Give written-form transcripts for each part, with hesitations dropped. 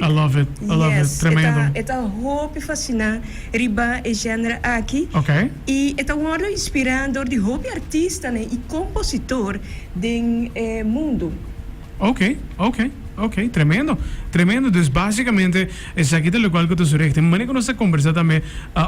I love it. I love it. Tremendo. Esta hoop fascina riba e genere aqui. Ok. E esta wordt inspirado door de hoop artista e compositor do mundo. Ok, tremendo. Dus basicamente, es aquí de lo cual que tú sureste. Mané con esta conversa también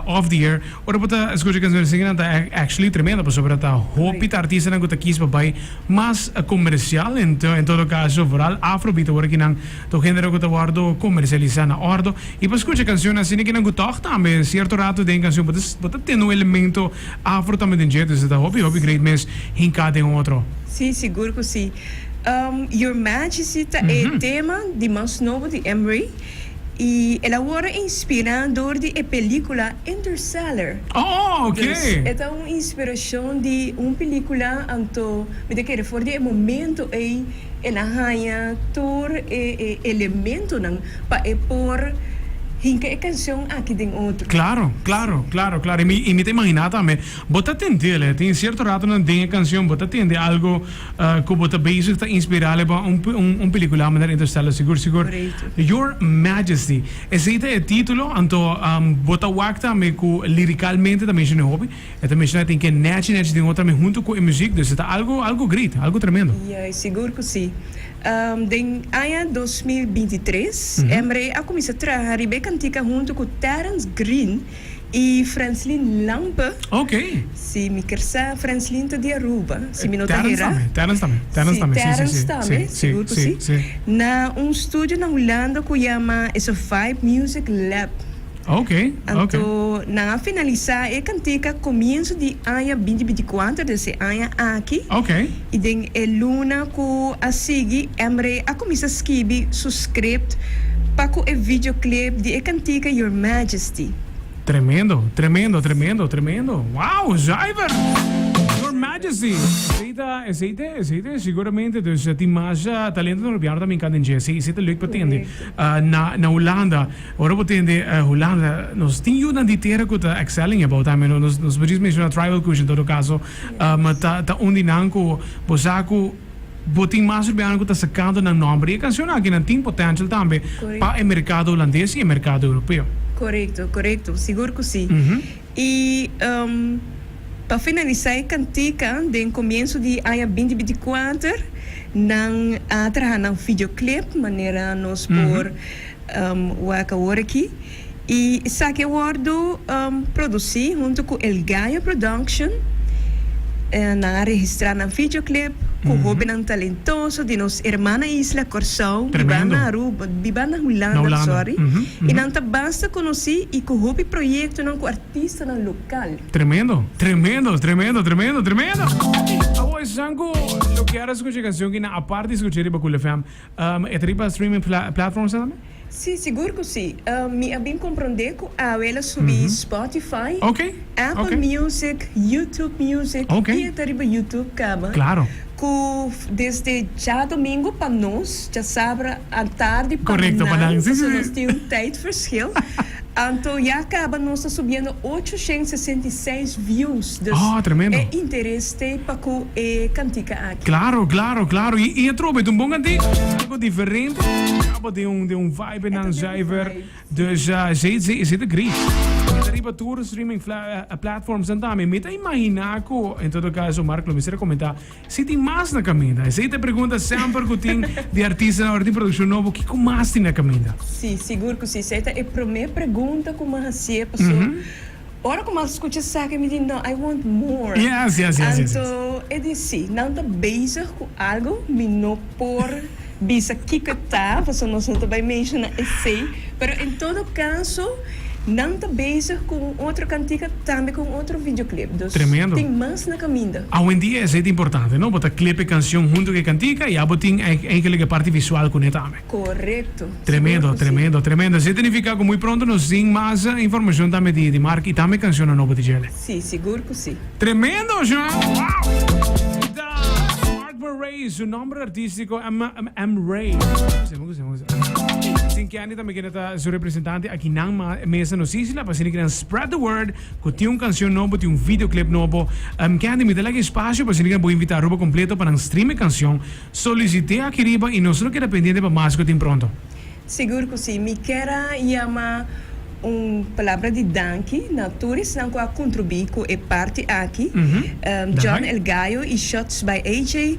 off the air. Ora puta escucha canciones que están actually tremendo, pues sobre esta hopita artista na que quis papai más comercial en todo caso, vooral afrobeat ahora que nan to género que te guardo comercializar na ordo. Y pues escucha canciones así que nan gutok también cierto rato de canción, pues tiene un elemento afro también en jet, es esta hobby great mes hincada en otro. Sí, seguro que sí. Your Majesty é o tema de mais novo de Emery e ela agora é inspirado de película Interstellar. Oh, ok. É uma inspiração de uma película anto me que for de momento aí na raia todo elemento não para por hinka e canção aqui tem outro. Claro. E me te imaginar também. Bota tendele, tem certo rato não tem canção, bota tende algo que bota basic tá inspirado para película maneira Interstellar, seguro. Your Majesty. Esse é o título, então bota wakta me ku liricalmente também é hobby. E também tem que net tem outra me junto com a música, então tá algo great, algo tremendo. Yeah, seguro que sim. Em ano 2023, Emery a começar a trabalhar e cantar junto com Terence Green e Franslin Lampe. Ok. Se me quer saber, Franslin está de Aruba. Se me nota Terence também. Seguro que sim. Na estúdio na Holanda que chama S5 Music Lab. Ok. Então, na finalizar, cantica começo de ano 2024, desse ano aqui. Ok. E den luna que a seguir, Emery a começar a escrever o script para o videoclip de cantica Your Majesty. Tremendo. Wow, Jaiver! Your Majesty! Aceita, seguramente. Dus die mais talento no piano também cada dia. Aceita leuk patende. Na Holanda, ora patende Holanda, nós temos uma ditera que está excelling about também. Nós podemos mencionar tribal culture em todo caso. Mas tá undinanco, bosaco, botin mais urbano que está sacando na nome. E canção aqui não tem potential também para o mercado holandês e o mercado europeu. Correto. Seguro que sim. E para finalizar a cantica, no começo de ano 2024, nang trabalhar num videoclip, maneira nós por o aqui. E saque o produzir junto com El Gaia Production, na registrar num videoclip, com o hobby talentoso de nos irmã Isla Corsão, viva na Aruba, viva na Holanda, sorry. E não basta conhecer e com o hobby projeto não com artista no local. Tremendo. Agora, Sango, eu quero escutar canção que na parte de escutar para o FM, é tripa streaming platforms também? Sim, seguro que sim. Me bem compreender que ela subir Spotify, Apple Music, YouTube Music e até YouTube cama. Claro. Desde já domingo para nós, já sábado à tarde para nós. Nós temos tijdverschil. Então, já acaba nós subindo 866 views. Tremendo. É interesse para que cantica aqui. Claro. E eu trouxe um bom cantico, algo diferente. Acaba de vibe na Jaiver. Dus zit great. Arriba tour streaming platforms en também. Me te imaginar que, em todo caso, Marco, me será comentar, se tem mais na caminha. Se te pergunta sempre que tem de artista na hora de produção nova, o que mais tem na caminha? Sim, seguro que sim. Essa é a primeira pergunta que eu faço a pessoa. Ora como eu escuto essa que me diz, no, I want more. Yes. Então, eu disse, não está bezig com algo, me não por bisa kikata, você não vai mencionar esse, mas em todo caso, não está bezig com outra cantiga, também com outro videoclip. Dus tremendo. Tem mais na caminha. Hoje em dia é importante, não? Botar clipe e canção junto com a cantiga e aí tem aquela parte visual com ela também. Correto. Tremendo. Isso significa que muito pronto nós temos mais informação também de marca e também canção nova de Gele. Sim, seguro que sim. Tremendo, João! Wow! Ray, su nombre artístico M. Ray. Sin que Annie también quiere su representante aquí en la mesa nos dice la pasión que spread the word, que tiene una canción nueva, tiene un videoclip nuevo. Que Annie me da el espacio para que voy a invitar a Rubo completo para un stream de canción. Solicité aquí arriba y nosotros queda pendiente para más que tiene pronto. Seguro que sim. Me quero chamar palavra de danke na tourist não a contribuir com a parte aqui. John Dai. El Gallo e shots by AJ.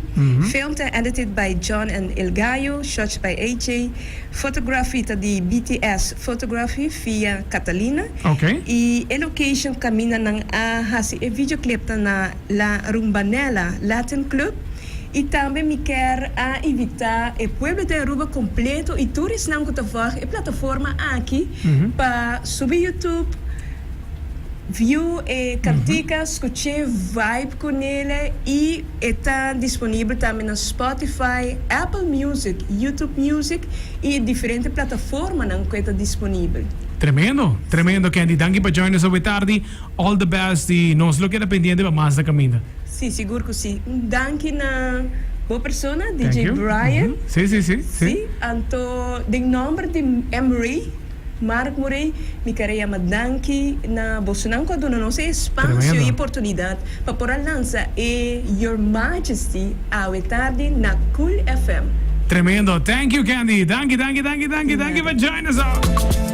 Filmed and edited by John and El Gallo, shots by AJ. Fotografia de BTS Photography via Catalina. Ok. E a location camina ng hasi e videoclip na La Rumbanella Latin Club. E também me quer invitar o povo de Aruba completo e turistas não que a plataforma aqui para subir YouTube, view e canticas, escutar vibe com ele e está disponível também na Spotify, Apple Music, YouTube Music e diferentes plataformas não que está disponível. Tremendo, tremendo, Candy. Thank you for joining us over tarde. All the best e nos lo queda pendiente para mais da caminho. Sim, seguro que sim. Danke na boa pessoa, Thank DJ you. Brian. Sim, sim, sim. Sim, anto de nome de Emery, Mark Murray, me queria chamar danke na Bolsonaro quando não sei espaço Tremendo. e oportunidade para por lança e Your Majesty ao tarde na Cool FM. Tremendo. Thank you, Candy. Thank you for joining us all.